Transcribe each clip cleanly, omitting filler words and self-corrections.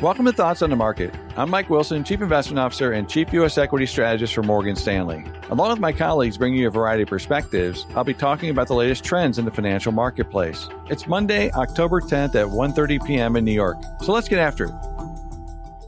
Welcome to Thoughts on the Market. I'm Mike Wilson, Chief Investment Officer and Chief U.S. Equity Strategist for Morgan Stanley. Along with my colleagues bringing you a variety of perspectives, I'll be talking about the latest trends in the financial marketplace. It's Monday, October 10th at 1:30 p.m. in New York. So let's get after it.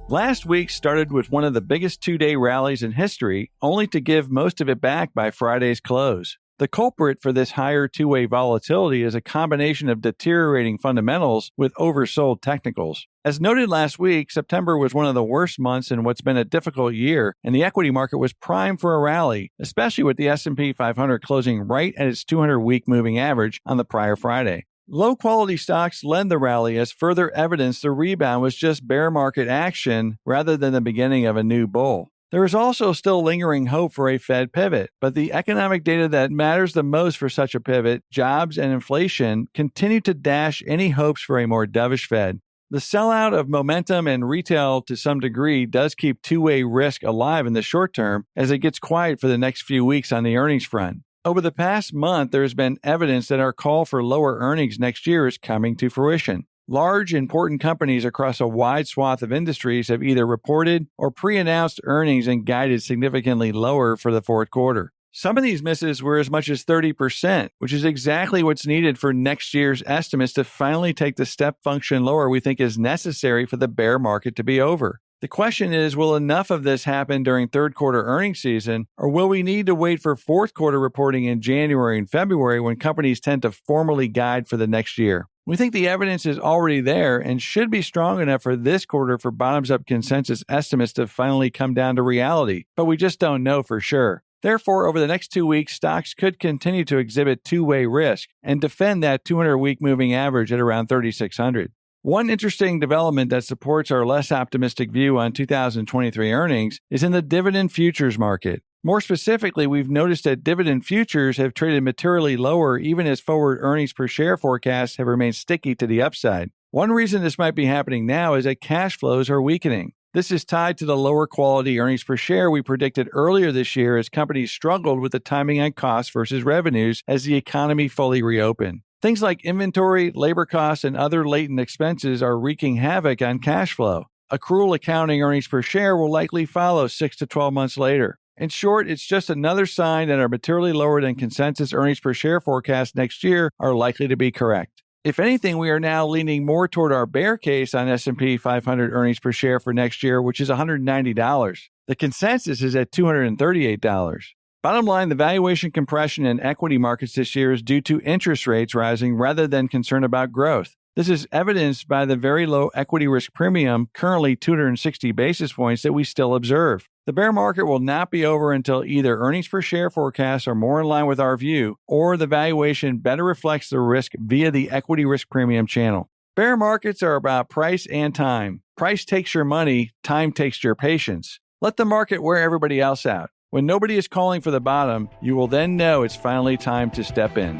Last week started with one of the biggest two-day rallies in history, only to give most of it back by Friday's close. The culprit for this higher two-way volatility is a combination of deteriorating fundamentals with oversold technicals. As noted last week, September was one of the worst months in what's been a difficult year, and the equity market was primed for a rally, especially with the S&P 500 closing right at its 200-week moving average on the prior Friday. Low-quality stocks led the rally as further evidence the rebound was just bear market action rather than the beginning of a new bull. There is also still lingering hope for a Fed pivot, but the economic data that matters the most for such a pivot, jobs and inflation, continue to dash any hopes for a more dovish Fed. The sellout of momentum and retail to some degree does keep two-way risk alive in the short term as it gets quiet for the next few weeks on the earnings front. Over the past month, there has been evidence that our call for lower earnings next year is coming to fruition. Large, important companies across a wide swath of industries have either reported or pre-announced earnings and guided significantly lower for the fourth quarter. Some of these misses were as much as 30%, which is exactly what's needed for next year's estimates to finally take the step function lower we think is necessary for the bear market to be over. The question is, will enough of this happen during third quarter earnings season, or will we need to wait for fourth quarter reporting in January and February when companies tend to formally guide for the next year? We think the evidence is already there and should be strong enough for this quarter for bottoms-up consensus estimates to finally come down to reality, but we just don't know for sure. Therefore, over the next 2 weeks, stocks could continue to exhibit two-way risk and defend that 200-week moving average at around 3,600. One interesting development that supports our less optimistic view on 2023 earnings is in the dividend futures market. More specifically, we've noticed that dividend futures have traded materially lower even as forward earnings per share forecasts have remained sticky to the upside. One reason this might be happening now is that cash flows are weakening. This is tied to the lower quality earnings per share we predicted earlier this year as companies struggled with the timing on costs versus revenues as the economy fully reopened. Things like inventory, labor costs, and other latent expenses are wreaking havoc on cash flow. Accrual accounting earnings per share will likely follow 6 to 12 months later. In short, it's just another sign that our materially lower than consensus earnings per share forecasts next year are likely to be correct. If anything, we are now leaning more toward our bear case on S&P 500 earnings per share for next year, which is $190. The consensus is at $238. Bottom line, the valuation compression in equity markets this year is due to interest rates rising rather than concern about growth. This is evidenced by the very low equity risk premium, currently 260 basis points, that we still observe. The bear market will not be over until either earnings per share forecasts are more in line with our view, or the valuation better reflects the risk via the equity risk premium channel. Bear markets are about price and time. Price takes your money, time takes your patience. Let the market wear everybody else out. When nobody is calling for the bottom, you will then know it's finally time to step in.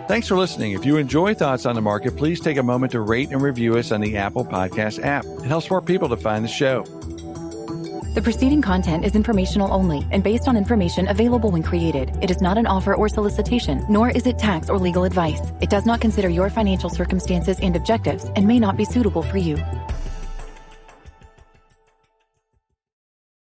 Thanks for listening. If you enjoy Thoughts on the Market, please take a moment to rate and review us on the Apple Podcast app. It helps more people to find the show. The preceding content is informational only and based on information available when created. It is not an offer or solicitation, nor is it tax or legal advice. It does not consider your financial circumstances and objectives and may not be suitable for you.